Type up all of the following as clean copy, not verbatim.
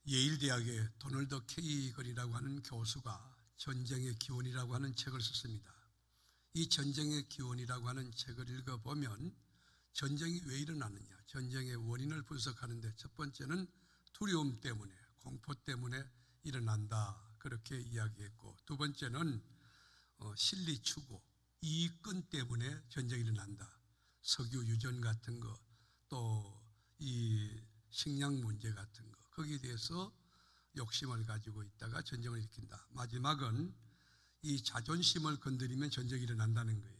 예일대학의 도널드 K. 건이라고 하는 교수가 전쟁의 기원이라고 하는 책을 썼습니다. 이 전쟁의 기원이라고 하는 책을 읽어보면 전쟁이 왜 일어나느냐, 전쟁의 원인을 분석하는데 첫 번째는 두려움 때문에, 공포 때문에 일어난다, 그렇게 이야기했고, 두 번째는 실리 추구, 이익권 때문에 전쟁이 일어난다. 석유 유전 같은 거, 또 이 식량 문제 같은 거, 거기에 대해서 욕심을 가지고 있다가 전쟁을 일으킨다. 마지막은 이 자존심을 건드리면 전쟁이 일어난다는 거예요.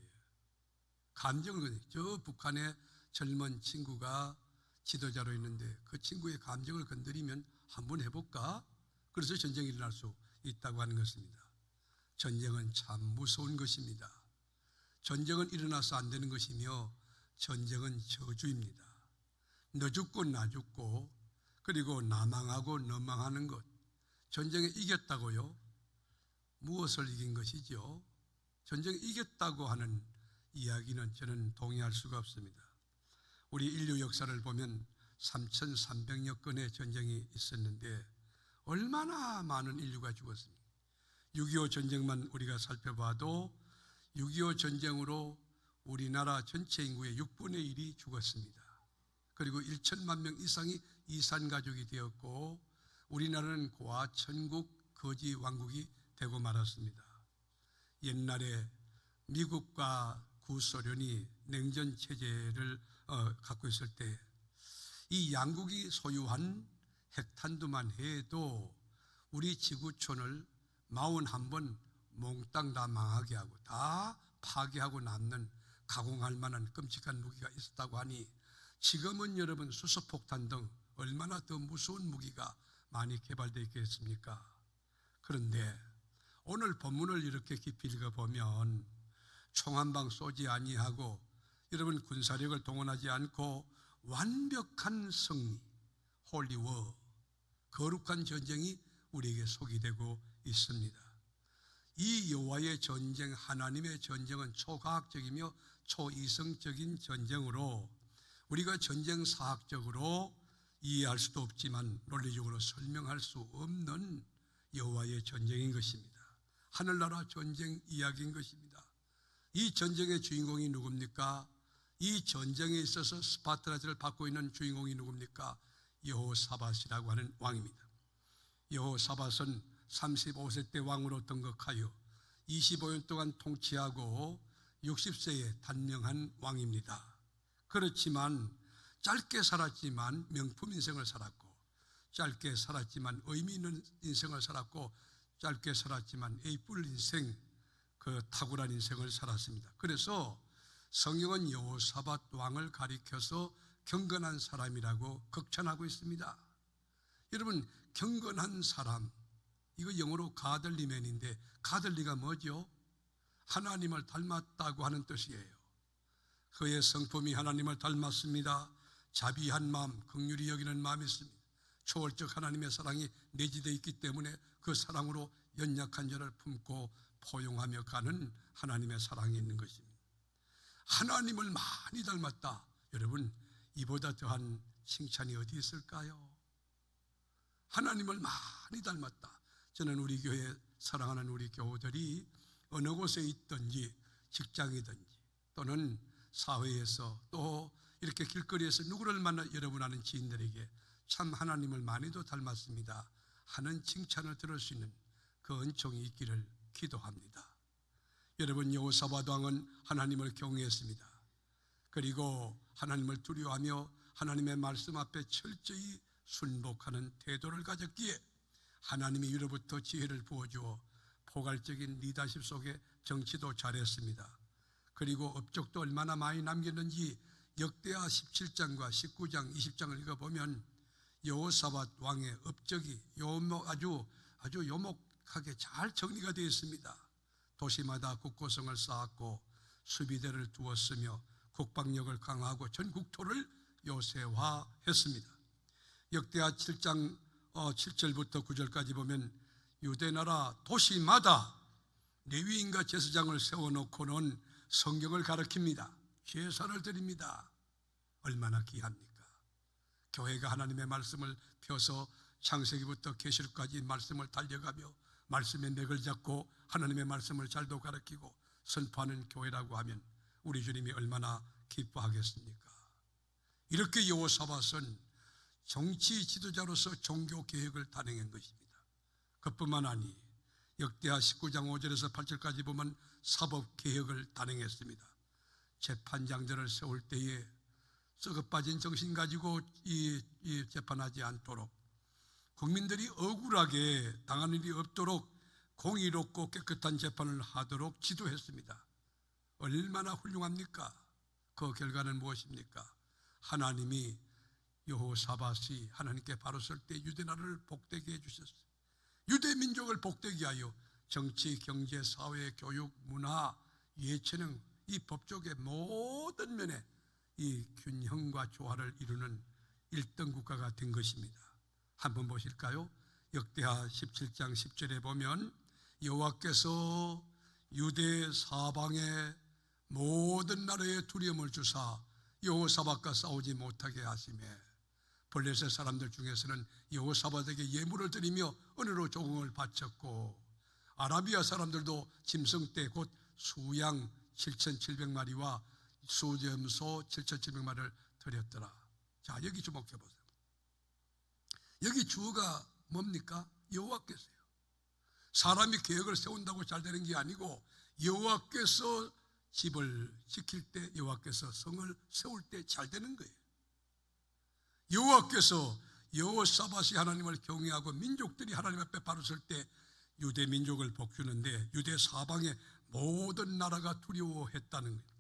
감정을 건드리면, 저 북한의 젊은 친구가 지도자로 있는데 그 친구의 감정을 건드리면 한번 해볼까? 그래서 전쟁이 일어날 수 있다고 하는 것입니다. 전쟁은 참 무서운 것입니다. 전쟁은 일어나서 안 되는 것이며 전쟁은 저주입니다. 너 죽고 나 죽고 그리고 나 망하고 너 망하는 것, 전쟁에 이겼다고요? 무엇을 이긴 것이죠? 전쟁에 이겼다고 하는 이야기는 저는 동의할 수가 없습니다. 우리 인류 역사를 보면 3,300여 건의 전쟁이 있었는데 얼마나 많은 인류가 죽었습니까? 6.25 전쟁만 우리가 살펴봐도 6.25 전쟁으로 우리나라 전체 인구의 6분의 1이 죽었습니다. 그리고 1천만 명 이상이 이산가족이 되었고 우리나라는 고아 천국 거지 왕국이 되고 말았습니다. 옛날에 미국과 구소련이 냉전 체제를 갖고 있을 때 이 양국이 소유한 핵탄두만 해도 우리 지구촌을 41번 몽땅 다 망하게 하고 다 파괴하고 남는 가공할 만한 끔찍한 무기가 있었다고 하니 지금은 여러분 수소폭탄 등 얼마나 더 무서운 무기가 많이 개발되어 있겠습니까? 그런데 오늘 본문을 이렇게 깊이 읽어보면 총 한 방 쏘지 아니하고 여러분 군사력을 동원하지 않고 완벽한 승리, 홀리워, 거룩한 전쟁이 우리에게 소개되고 있습니다. 이 여호와의 전쟁, 하나님의 전쟁은 초과학적이며 초이성적인 전쟁으로 우리가 전쟁 사학적으로 이해할 수도 없지만 논리적으로 설명할 수 없는 여호와의 전쟁인 것입니다. 하늘나라 전쟁 이야기인 것입니다. 이 전쟁의 주인공이 누굽니까? 이 전쟁에 있어서 스파르타를 받고 있는 주인공이 누굽니까? 여호사밧이라고 하는 왕입니다. 여호사밧은 35세 때 왕으로 등극하여 25년 동안 통치하고 60세에 단명한 왕입니다. 그렇지만 짧게 살았지만 명품 인생을 살았고, 짧게 살았지만 의미 있는 인생을 살았고, 짧게 살았지만 에이뿔 인생, 그 탁월한 인생을 살았습니다. 그래서 성경은 여호사밧 왕을 가리켜서 경건한 사람이라고 극찬하고 있습니다. 여러분, 경건한 사람, 이거 영어로 godly man인데 godly가 뭐죠? 하나님을 닮았다고 하는 뜻이에요. 그의 성품이 하나님을 닮았습니다. 자비한 마음, 긍휼히 여기는 마음이 있습니다. 초월적 하나님의 사랑이 내재되어 있기 때문에 그 사랑으로 연약한 자를 품고 포용하며 가는 하나님의 사랑이 있는 것입니다. 하나님을 많이 닮았다. 여러분, 이보다 더한 칭찬이 어디 있을까요? 하나님을 많이 닮았다. 저는 우리 교회 사랑하는 우리 교우들이 어느 곳에 있든지 직장이든지 또는 사회에서 또 이렇게 길거리에서 누구를 만나 여러분 아는 지인들에게 참 하나님을 많이도 닮았습니다 하는 칭찬을 들을 수 있는 그 은총이 있기를 기도합니다. 여러분, 여호사밧 왕은 하나님을 경외했습니다. 그리고 하나님을 두려워하며 하나님의 말씀 앞에 철저히 순복하는 태도를 가졌기에 하나님이 위로부터 지혜를 부어주어 포괄적인 리더십 속에 정치도 잘했습니다. 그리고 업적도 얼마나 많이 남겼는지 역대하 17장과 19장, 20장을 읽어보면 여호사밧 왕의 업적이 아주 요목하게 잘 정리가 되어 있습니다. 도시마다 국고성을 쌓았고 수비대를 두었으며 국방력을 강화하고 전 국토를 요새화했습니다. 역대하 7장 7절부터 9절까지 보면 유대나라 도시마다 레위인과 제사장을 세워놓고는 성경을 가르칩니다. 제사를 드립니다. 얼마나 귀합니까? 교회가 하나님의 말씀을 펴서 창세기부터 계시록까지 말씀을 달려가며 말씀의 맥을 잡고 하나님의 말씀을 잘도 가르치고 선포하는 교회라고 하면 우리 주님이 얼마나 기뻐하겠습니까? 이렇게 여호사밧은 정치 지도자로서 종교 개혁을 단행한 것입니다. 그뿐만 아니 역대하 19장 5절에서 8절까지 보면 사법 개혁을 단행했습니다. 재판장들을 세울 때에 썩어빠진 정신 가지고 이 재판하지 않도록, 국민들이 억울하게 당하는 일이 없도록 공의롭고 깨끗한 재판을 하도록 지도했습니다. 얼마나 훌륭합니까? 그 결과는 무엇입니까? 하나님이 여호사밧이 하나님께 바로 설 때 유대 나라를 복되게 해주셨어요. 유대 민족을 복되게 하여 정치, 경제, 사회, 교육, 문화, 예체능, 이 법조계 모든 면에 이 균형과 조화를 이루는 1등 국가가 된 것입니다. 한번 보실까요? 역대하 17장 10절에 보면 여호와께서 유대 사방의 모든 나라에 두려움을 주사 여호사밧과 싸우지 못하게 하시매 블레셋 사람들 중에서는 여호사밧에게 예물을 드리며 은으로 조공을 바쳤고 아라비아 사람들도 짐승떼 곧 수양 7,700마리와 수점소 7,700마리를 드렸더라. 자, 여기 주목해 보세요. 여기 주어가 뭡니까? 여호와께서요. 사람이 계획을 세운다고 잘 되는 게 아니고 여호와께서 집을 지킬 때, 여호와께서 성을 세울 때 잘 되는 거예요. 여호와께서 여호사밧이 하나님을 경외하고 민족들이 하나님 앞에 바로 설 때 유대 민족을 복주는데 유대 사방의 모든 나라가 두려워했다는 거예요.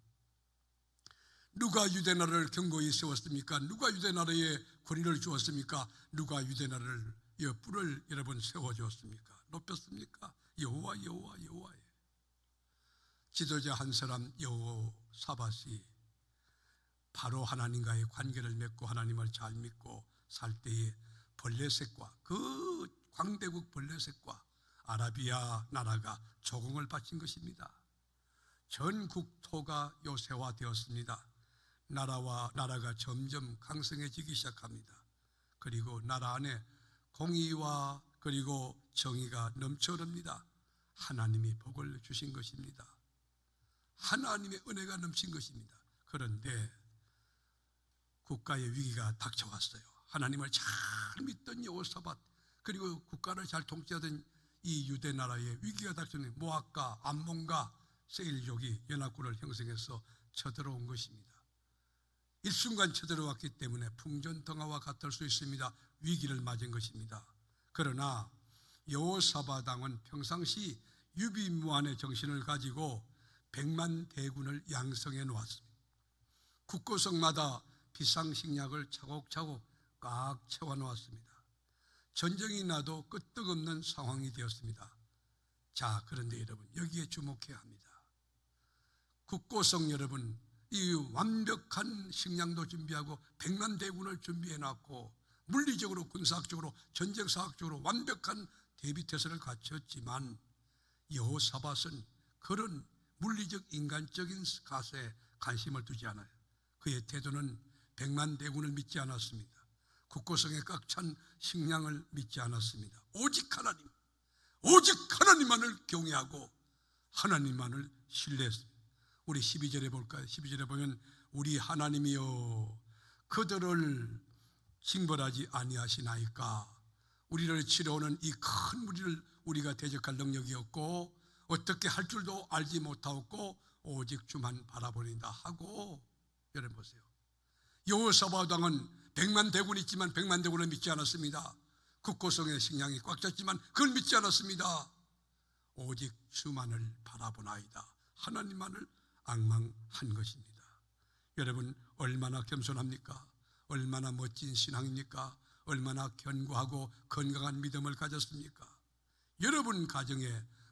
누가 유대 나라를 견고히 세웠습니까? 누가 유대 나라에 권위를 주었습니까? 누가 유대 나라를 뿔을 여러분 세워주었습니까? 높였습니까? 여호와, 여호와, 여호와예요. 지도자 한 사람 여호사밧이 바로 하나님과의 관계를 맺고 하나님을 잘 믿고 살 때에 블레셋과 그 광대국 블레셋과 아라비아 나라가 조공을 바친 것입니다. 전 국토가 요새화되었습니다. 나라가 점점 강성해지기 시작합니다. 그리고 나라 안에 공의와 그리고 정의가 넘쳐 흐릅니다. 하나님이 복을 주신 것입니다. 하나님의 은혜가 넘친 것입니다. 그런데 국가의 위기가 닥쳐왔어요. 하나님을 잘 믿던 여호사밧 그리고 국가를 잘 통치하던 이 유대 나라에 위기가 닥쳤는데 모압과 암몬과 세일족이 연합군을 형성해서 쳐들어온 것입니다. 일순간 쳐들어왔기 때문에 풍전등화와 같을 수 있습니다. 위기를 맞은 것입니다. 그러나 여호사밧 왕은 평상시 유비무환의 정신을 가지고 100만 대군을 양성해 놓았습니다. 국고성마다 비상식량을 차곡차곡 꽉 채워 놓았습니다. 전쟁이 나도 끄떡없는 상황이 되었습니다. 자, 그런데 여러분 여기에 주목해야 합니다. 국고성 여러분 이 완벽한 식량도 준비하고 100만 대군을 준비해 놨고 물리적으로 군사학적으로 전쟁사학적으로 완벽한 대비태세를 갖췄지만 여호사밧은 그런 물리적 인간적인 가세에 관심을 두지 않아요. 그의 태도는 100만 대군을 믿지 않았습니다. 국고성에 꽉 찬 식량을 믿지 않았습니다. 오직 하나님만을 경외하고 하나님만을 신뢰했습니다. 우리 12절에 볼까요? 12절에 보면 우리 하나님이여 그들을 징벌하지 아니하시나이까. 우리를 치러오는 이 큰 무리를 우리가 대적할 능력이 없고 어떻게 할 줄도 알지 못하고 오직 주만 바라보린다 하고. 여러분 보세요. 여호사밧 왕은 100만 대군이 있지만 100만 대군을 믿지 않았습니다. 국고성의 식량이 꽉 찼지만 그걸 믿지 않았습니다. 오직 주만을 바라보나이다. 하나님만을 앙망한 것입니다. 여러분 얼마나 겸손합니까? 얼마나 멋진 신앙입니까? 얼마나 견고하고 건강한 믿음을 가졌습니까? 여러분 가정에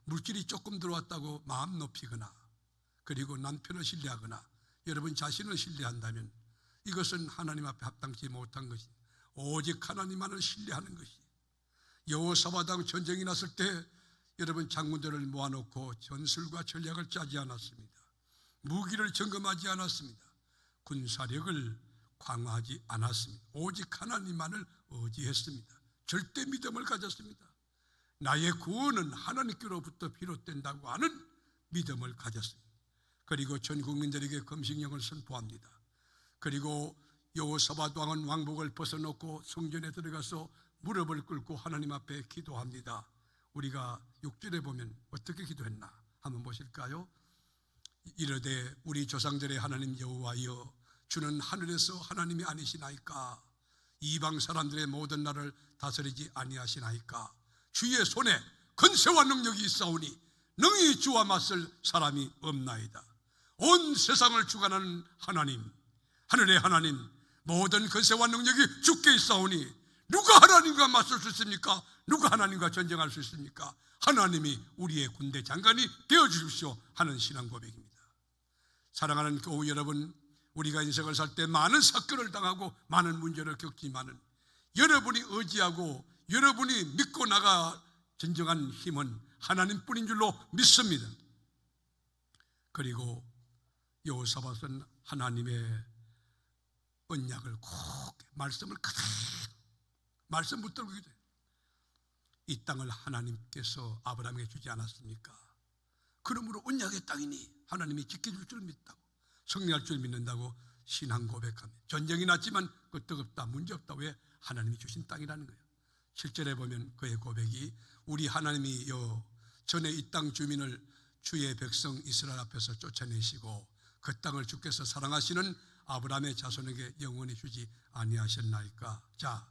물질이 조금 들어왔다고 마음 높이거나 그리고 남편을 신뢰하거나 여러분 자신을 신뢰한다면 이것은 하나님 앞에 합당치 못한 것이 오직 하나님만을 신뢰하는 것이. 여호사밧 왕 전쟁이 났을 때 여러분 장군들을 모아놓고 전술과 전략을 짜지 않았습니다. 무기를 점검하지 않았습니다. 군사력을 강화하지 않았습니다. 오직 하나님만을 의지했습니다. 절대 믿음을 가졌습니다. 나의 구원은 하나님께로부터 비롯된다고 하는 믿음을 가졌습니다. 그리고 전 국민들에게 금식령을 선포합니다. 그리고 여호사밧 왕은 왕복을 벗어놓고 성전에 들어가서 무릎을 꿇고 하나님 앞에 기도합니다. 우리가 6절에 보면 어떻게 기도했나 한번 보실까요? 이르되 우리 조상들의 하나님 여호와여, 주는 하늘에서 하나님이 아니시나이까? 이방 사람들의 모든 나라를 다스리지 아니하시나이까? 주의 손에 권세와 능력이 있사오니 능히 주와 맞설 사람이 없나이다. 온 세상을 주관하는 하나님, 하늘의 하나님, 모든 권세와 능력이 주께 있사오니 누가 하나님과 맞설 수 있습니까? 누가 하나님과 전쟁할 수 있습니까? 하나님이 우리의 군대 장관이 되어주십시오 하는 신앙 고백입니다. 사랑하는 교우 여러분, 우리가 인생을 살 때 많은 사건을 당하고 많은 문제를 겪지만은 여러분이 의지하고 여러분이 믿고 나가 진정한 힘은 하나님뿐인 줄로 믿습니다. 그리고 여호사밧은 하나님의 언약을 꼭 말씀을 그대로 말씀 붙들고 기도해요. 이 땅을 하나님께서 아브라함에게 주지 않았습니까? 그러므로 언약의 땅이니 하나님이 지켜줄 줄 믿다고, 승리할 줄 믿는다고 신앙 고백합니다. 전쟁이 났지만 끄떡없다, 문제없다. 왜? 하나님이 주신 땅이라는 거예요. 7절에 보면 그의 고백이, 우리 하나님이 전에 이 땅 주민을 주의 백성 이스라엘 앞에서 쫓아내시고 그 땅을 주께서 사랑하시는 아브라함의 자손에게 영원히 주지 아니하셨나이까? 자,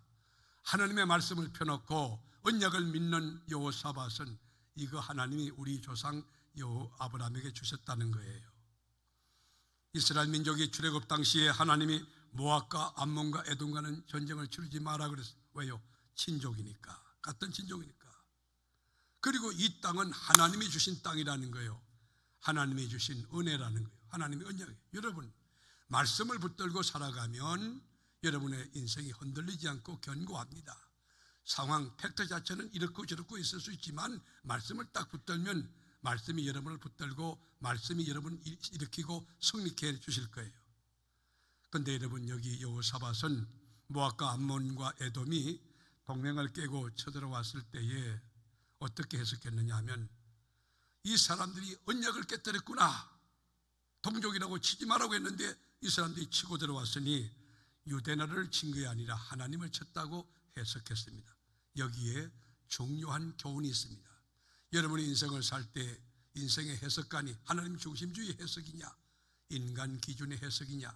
하나님의 말씀을 펴놓고 언약을 믿는 여호사밧은 이거 하나님이 우리 조상 아브라함에게 주셨다는 거예요. 이스라엘 민족이 출애굽 당시에 하나님이 모압과 암몬과 에돔과는 전쟁을 치르지 마라 그랬어요. 왜요? 친족이니까, 같은 친족이니까. 그리고 이 땅은 하나님이 주신 땅이라는 거예요. 하나님이 주신 은혜라는 거예요. 하나님의 언약이에요. 여러분, 말씀을 붙들고 살아가면 여러분의 인생이 흔들리지 않고 견고합니다. 상황, 팩트 자체는 이렇고 저렇고 있을 수 있지만 말씀을 딱 붙들면 말씀이 여러분을 붙들고 말씀이 여러분을 일으키고 승리케 해주실 거예요. 그런데 여러분, 여기 여호사밧은 모압과 암몬과 에돔이 동맹을 깨고 쳐들어왔을 때에 어떻게 해석했느냐 하면, 이 사람들이 언약을 깨뜨렸구나, 동족이라고 치지 말라고 했는데 이 사람들이 치고 들어왔으니 유대나라를 친 게 아니라 하나님을 쳤다고 해석했습니다. 여기에 중요한 교훈이 있습니다. 여러분이 인생을 살 때 인생의 해석관이 하나님 중심주의 해석이냐, 인간 기준의 해석이냐,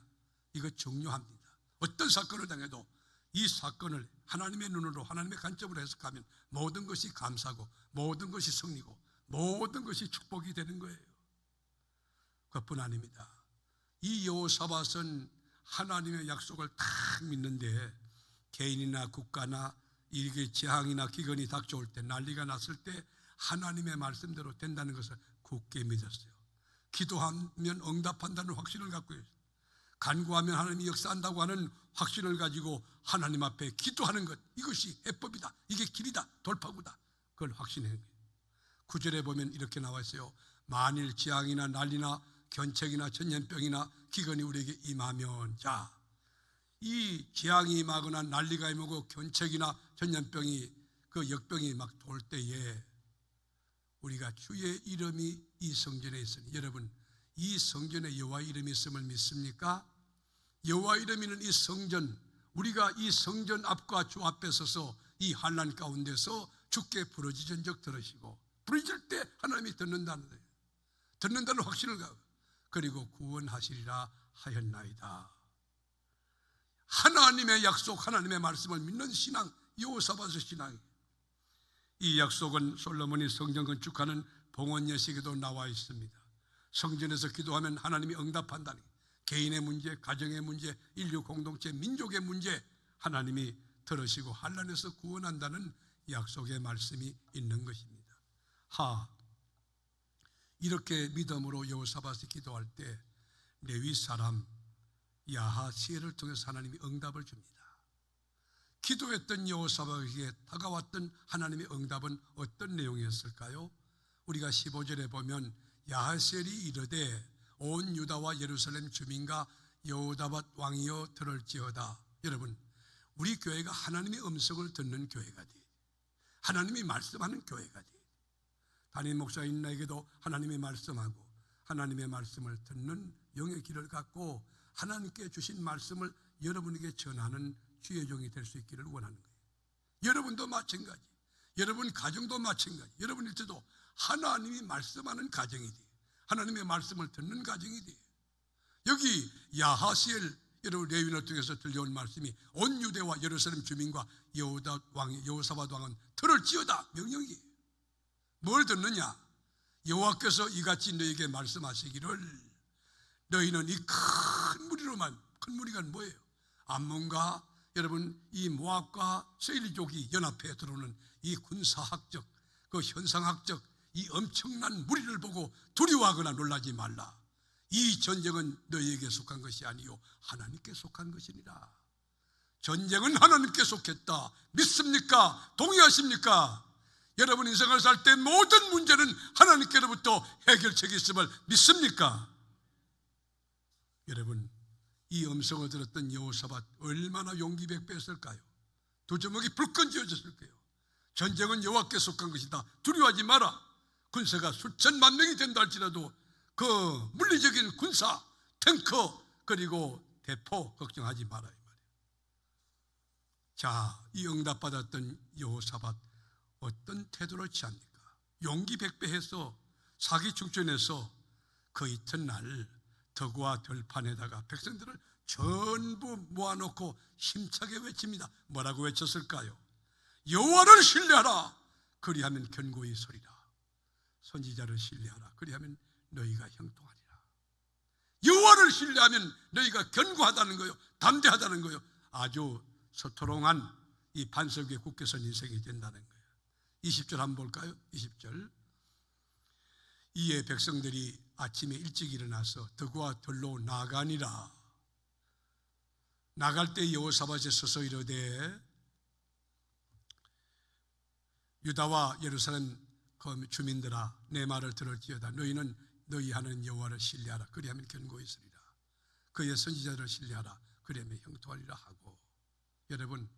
이거 중요합니다. 어떤 사건을 당해도 이 사건을 하나님의 눈으로, 하나님의 관점으로 해석하면 모든 것이 감사고 모든 것이 승리고 모든 것이 축복이 되는 거예요. 그뿐 아닙니다. 이 여호사밧은 하나님의 약속을 딱 믿는데 개인이나 국가나 이게 재앙이나 기근이 닥쳐올 때, 난리가 났을 때 하나님의 말씀대로 된다는 것을 굳게 믿었어요. 기도하면 응답한다는 확신을 갖고 있어요. 간구하면 하나님이 역사한다고 하는 확신을 가지고 하나님 앞에 기도하는 것, 이것이 해법이다, 이게 길이다, 돌파구다, 그걸 확신해요. 9절에 보면 이렇게 나와 있어요. 만일 재앙이나 난리나 견책이나 전염병이나 기근이 우리에게 임하면, 자, 이 재앙이 임하거나 난리가 임하고 견책이나 전염병이, 그 역병이 막 돌 때에 우리가 주의 이름이 이 성전에 있으니, 여러분, 이 성전에 여호와 이름이 있음을 믿습니까? 여호와 이름이 있는 이 성전, 우리가 이 성전 앞과 주 앞에 서서 이 환난 가운데서 주께 부르짖은 적 들으시고, 부르짖을 때 하나님이 듣는다는 거예요. 듣는다는 확신을 가고, 그리고 구원하시리라 하였나이다. 하나님의 약속, 하나님의 말씀을 믿는 신앙, 여호사밧의 신앙이에요. 이 약속은 솔로몬이 성전 건축하는 봉헌 예식에도 나와 있습니다. 성전에서 기도하면 하나님이 응답한다는, 개인의 문제, 가정의 문제, 인류 공동체, 민족의 문제 하나님이 들으시고 환난에서 구원한다는 약속의 말씀이 있는 것입니다. 이렇게 믿음으로 여호사밧이 기도할 때 레위 사람 야하시엘을 통해서 하나님이 응답을 줍니다. 기도했던 여호사밧에게 다가왔던 하나님의 응답은 어떤 내용이었을까요? 우리가 15절에 보면 야하시엘이 이르되 온 유다와 예루살렘 주민과 여호사밧 왕이여 들을지어다. 여러분, 우리 교회가 하나님의 음성을 듣는 교회가 돼. 하나님이 말씀하는 교회가 돼. 담임 목사인 나에게도 하나님의 말씀하고 하나님의 말씀을 듣는 영의 길을 갖고 하나님께 주신 말씀을 여러분에게 전하는 주의 종이 될 수 있기를 원하는 거예요. 여러분도 마찬가지, 여러분 가정도 마찬가지, 여러분일지도 하나님이 말씀하는 가정이 돼요. 하나님의 말씀을 듣는 가정이 돼요. 여기 야하시엘, 여러분 레위인을 통해서 들려온 말씀이 온 유대와 예루살렘 주민과 여호사밧 왕은 들을 지어다 명령이에요. 뭘 듣느냐? 여호와께서 이같이 너에게 말씀하시기를 너희는 이 큰 무리로만, 큰 무리가 뭐예요? 암몬과 여러분 이 모압과 세일족이 연합해 들어오는 이 군사학적, 그 현상학적 이 엄청난 무리를 보고 두려워하거나 놀라지 말라. 이 전쟁은 너희에게 속한 것이 아니요 하나님께 속한 것이니라. 전쟁은 하나님께 속했다. 믿습니까? 동의하십니까? 여러분 인생을 살 때 모든 문제는 하나님께로부터 해결책이 있음을 믿습니까? 여러분 이 음성을 들었던 여호사밧 얼마나 용기 백배했을까요? 두 주먹이 불끈 쥐어졌을 거예요. 전쟁은 여호와께 속한 것이다. 두려워하지 마라. 군사가 수천만 명이 된다 할지라도 그 물리적인 군사, 탱커 그리고 대포 걱정하지 마라 이 말이에요. 자, 이 응답받았던 여호사밧 어떤 태도를 취합니까? 용기 백배해서 사기 충천해서 그 이튿날 덕우와 들판에다가 백성들을 전부 모아놓고 힘차게 외칩니다. 뭐라고 외쳤을까요? 여호와를 신뢰하라. 그리하면 견고히 서리라. 선지자를 신뢰하라. 그리하면 너희가 형통하리라. 여호와를 신뢰하면 너희가 견고하다는 거요, 담대하다는 거요, 아주 서토롱한 이 반석 위에 굳게 선 인생이 된다는 거예요. 20절 한번 볼까요? 20절. 이에 백성들이 아침에 일찍 일어나서 덕우와 들로 나가니라. 나갈 때 여호사밧에 서서 이르되 유다와 예루살렘 주민들아 내 말을 들을지어다. 너희는 너희 하나님 여호와를 신뢰하라. 그리하면 견고히 있으리라. 그의 선지자를 신뢰하라. 그리하면 형통하리라 하고, 여러분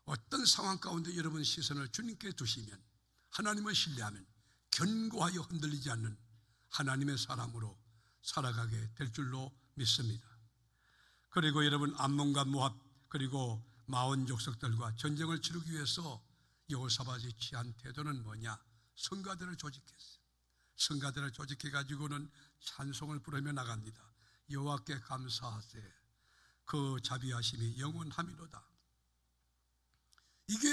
어떤 상황 가운데 여러분 시선을 주님께 두시면 하나님을 신뢰하면 견고하여 흔들리지 않는 하나님의 사람으로 살아가게 될 줄로 믿습니다. 그리고 여러분 암몬과 모압 그리고 마온 족속들과 전쟁을 치르기 위해서 여호사밧이 취한 태도는 뭐냐? 성가대를 조직했어요. 성가대를 조직해 가지고는 찬송을 부르며 나갑니다. 여호와께 감사하세. 그 자비하심이 영원함이로다. 이게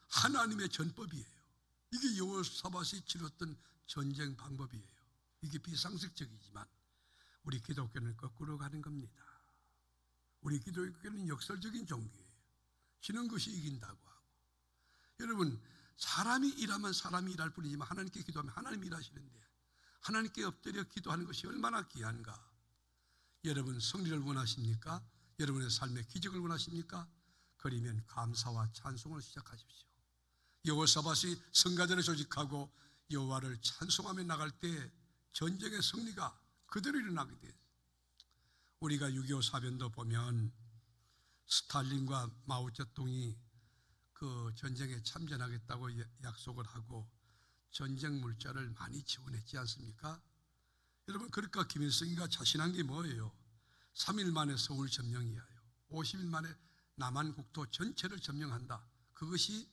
하나님의 전법이에요. 이게 여호사밧이 치렀던 전쟁 방법이에요. 이게 비상식적이지만 우리 기독교는 거꾸로 가는 겁니다. 우리 기독교는 역설적인 종교예요. 지는 것이 이긴다고 하고. 여러분 사람이 일하면 사람이 일할 뿐이지만 하나님께 기도하면 하나님이 일하시는데 하나님께 엎드려 기도하는 것이 얼마나 귀한가. 여러분 승리를 원하십니까? 여러분의 삶의 기적을 원하십니까? 그러면 감사와 찬송을 시작하십시오. 여호사밧이 성가대를 조직하고 여호와를 찬송하며 나갈 때 전쟁의 승리가 그대로 일어나게 돼요. 우리가 6.25 사변도 보면 스탈린과 마오쩌둥이 그 전쟁에 참전하겠다고 약속을 하고 전쟁 물자를 많이 지원했지 않습니까? 여러분 그러니까 김일성이가 자신한 게 뭐예요? 3일 만에 서울 점령이에요. 50일 만에 남한 국토 전체를 점령한다. 그것이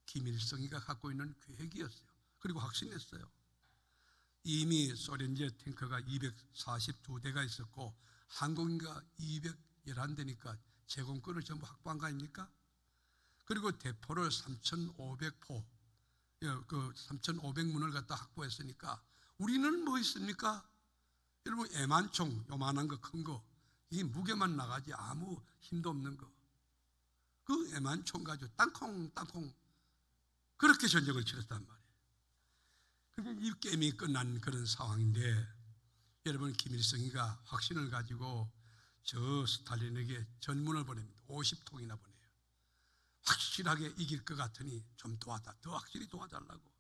김일성이가 갖고 있는 계획이었어요. 그리고 확신했어요. 이미 소련제 탱커가 242대가 있었고 항공기가 211대니까 제공권을 전부 확보한 거 아닙니까? 그리고 대포를 3,500포, 그 3,500문을 갖다 확보했으니까 우리는 뭐 있습니까? 여러분 애만총 요만한 거 큰 거, 이 무게만 나가지 아무 힘도 없는 거, 그 애만총 가지고 땅콩 그렇게 전쟁을 치렀단 말이에요. 그러니까 이 게임이 끝난 그런 상황인데 여러분 김일성이가 확신을 가지고 저 스탈린에게 전문을 보냅니다. 50통이나 보내요. 확실하게 이길 것 같으니 좀 도와달라, 더 확실히 도와달라고.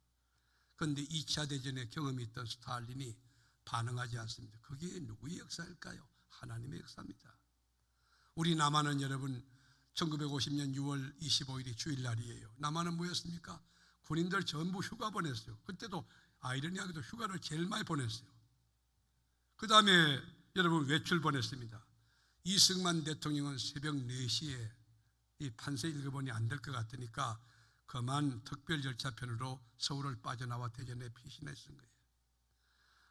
그런데 2차 대전의 경험이 있던 스탈린이 반응하지 않습니다. 그게 누구의 역사일까요? 하나님의 역사입니다. 우리 남한은 여러분 1950년 6월 25일이 주일날이에요. 남한은 뭐였습니까? 군인들 전부 휴가 보냈어요. 그때도 아이러니하게도 휴가를 제일 많이 보냈어요. 그 다음에 여러분 외출 보냈습니다. 이승만 대통령은 새벽 4시에 이 판세 읽어보니 안 될 것 같으니까 그만 특별 절차편으로 서울을 빠져나와 대전에 피신했던 거예요.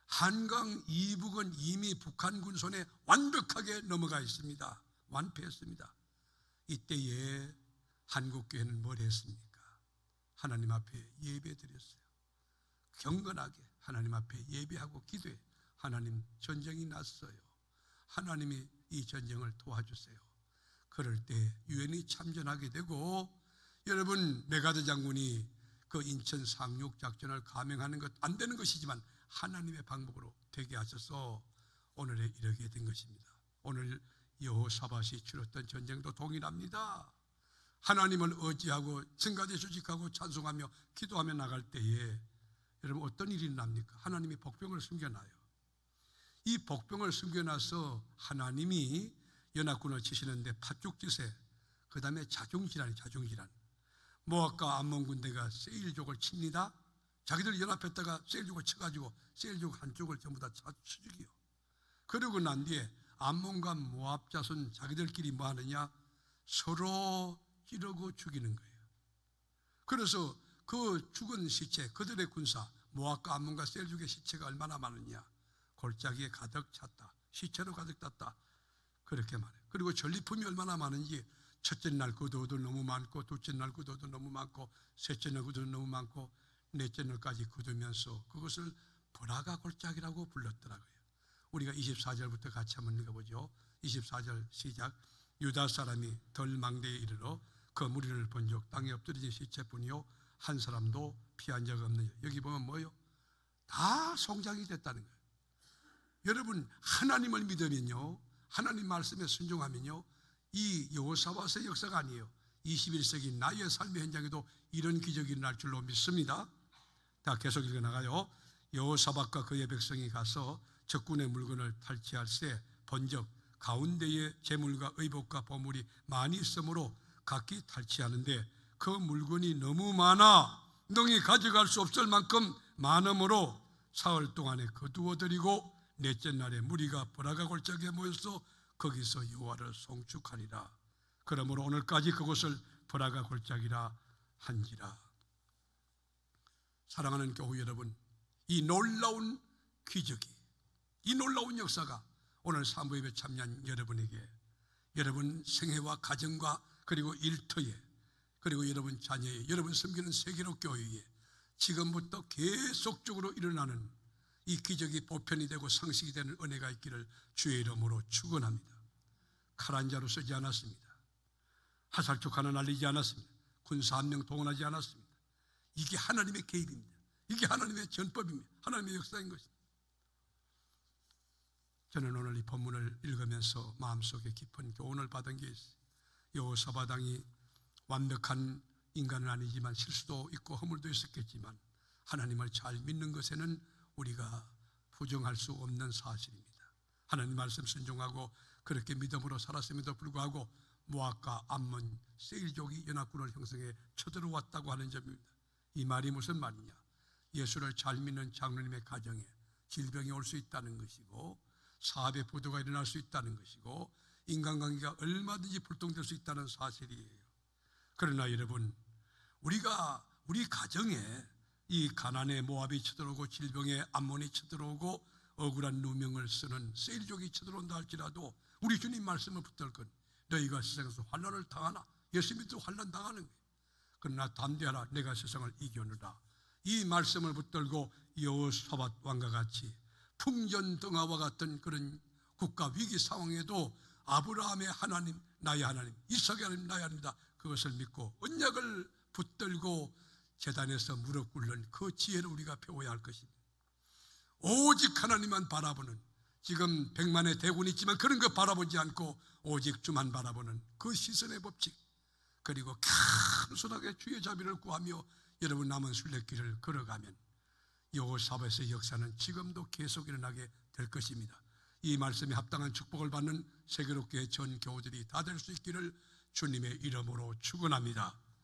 한강 이북은 이미 북한군 손에 완벽하게 넘어가 있습니다. 완패했습니다. 이때에 한국교회는 뭘 했습니까? 하나님 앞에 예배드렸어요. 경건하게 하나님 앞에 예배하고 기도해. 하나님, 전쟁이 났어요. 하나님이 이 전쟁을 도와주세요. 그럴 때 유엔이 참전하게 되고, 여러분 메가드 장군이 그 인천 상륙 작전을 감행하는 것 안 되는 것이지만 하나님의 방법으로 되게 하셔서 오늘에 이르게 된 것입니다. 오늘 여호사밧이 치렀던 전쟁도 동일합니다. 하나님을 의지하고 증가대 수직하고 찬송하며 기도하며 나갈 때에 여러분 어떤 일이 납니까? 하나님이 복병을 숨겨놔요. 이 복병을 숨겨놔서 하나님이 연합군을 치시는데 팥죽짓에, 그 다음에 자중질환이 자중질환. 모압과 암몬 군대가 세일족을 칩니다. 자기들 연합했다가 세일족을 쳐가지고 세일족 한쪽을 전부 다 쳐죽이요. 그러고 난 뒤에 암몬과 모압 자손 자기들끼리 뭐 하느냐? 서로 찌르고 죽이는 거예요. 그래서 그 죽은 시체, 그들의 군사 모압과 암몬과 세일족의 시체가 얼마나 많으냐? 골짜기에 가득 찼다. 시체로 가득 찼다. 그렇게 말해요. 그리고 전리품이 얼마나 많은지, 첫째 날 구도도 너무 많고, 둘째 날 구도도 너무 많고, 셋째 날 구도도 너무 많고, 넷째 날까지 굳으면서 그것을 보라가 골짜기라고 불렀더라고요. 우리가 24절부터 같이 한번 읽어보죠. 24절 시작. 유다 사람이 덜 망대에 이르러 그 무리를 본즉 땅에 엎드려진 시체뿐이요 한 사람도 피한 적 없느냐. 여기 보면 뭐요? 다 송장이 됐다는 거예요. 여러분 하나님을 믿으면요, 하나님 말씀에 순종하면요, 이 여호사밧의 역사가 아니에요. 21세기 나의 삶의 현장에도 이런 기적이 일어날 줄로 믿습니다. 자, 계속 읽어나가요. 여호사밧과 그의 백성이 가서 적군의 물건을 탈취할세 본즉 가운데에 재물과 의복과 보물이 많이 있으므로 각기 탈취하는데 그 물건이 너무 많아 능히 가져갈 수 없을 만큼 많으므로 사흘 동안에 거두어들이고 넷째 날에 무리가 보라가 골짜기에 모여서 거기서 여호와를 송축하리라. 그러므로 오늘까지 그곳을 보라가 골짜기라 한지라. 사랑하는 교회 여러분, 이 놀라운 기적이, 이 놀라운 역사가 오늘 사무예배 참여한 여러분에게, 여러분 생애와 가정과 그리고 일터에, 그리고 여러분 자녀에, 여러분 섬기는 세계로 교회에 지금부터 계속적으로 일어나는 이 기적이 보편이 되고 상식이 되는 은혜가 있기를 주의 이름으로 축원합니다. 칼 한 자루 쓰지 않았습니다. 화살촉 하나 날리지 않았습니다. 군사 한 명 동원하지 않았습니다. 이게 하나님의 개입입니다. 이게 하나님의 전법입니다. 하나님의 역사인 것입니다. 저는 오늘 이 본문을 읽으면서 마음속에 깊은 교훈을 받은 게 있어요. 여호사밧 왕이 완벽한 인간은 아니지만 실수도 있고 허물도 있었겠지만 하나님을 잘 믿는 것에는 우리가 부정할 수 없는 사실입니다. 하나님 말씀 순종하고 그렇게 믿음으로 살았음에도 불구하고 모압과 암몬, 세일족이 연합군을 형성해 쳐들어왔다고 하는 점입니다. 이 말이 무슨 말이냐? 예수를 잘 믿는 장로님의 가정에 질병이 올 수 있다는 것이고, 사업의 부도가 일어날 수 있다는 것이고, 인간관계가 얼마든지 불통될 수 있다는 사실이에요. 그러나 여러분, 우리 가정에 이 가난의 모압이 쳐들어오고 질병의 암몬이 쳐들어오고 억울한 누명을 쓰는 세일족이 쳐들어온다 할지라도 우리 주님 말씀을 붙들건 너희가 세상에서 환난을 당하나, 예수 믿고 환난 당하는 거예요. 그러나 담대하라, 내가 세상을 이겨느라. 이 말씀을 붙들고 여호사밧 왕과 같이 풍전등화와 같은 그런 국가 위기 상황에도 아브라함의 하나님 나의 하나님, 이삭의 하나님 나의 하나님이다, 그것을 믿고 언약을 붙들고 제단에서 무릎 꿇는 그 지혜를 우리가 배워야 할 것입니다. 오직 하나님만 바라보는, 지금 100만의 대군이 있지만 그런 거 바라보지 않고 오직 주만 바라보는 그 시선의 법칙, 그리고 겸손하게 주의 자비를 구하며 여러분 남은 순례길을 걸어가면 여호사밧의 역사는 지금도 계속 일어나게 될 것입니다. 이 말씀에 합당한 축복을 받는 세계로교회 전 교우들이 다 될 수 있기를 주님의 이름으로 축원합니다.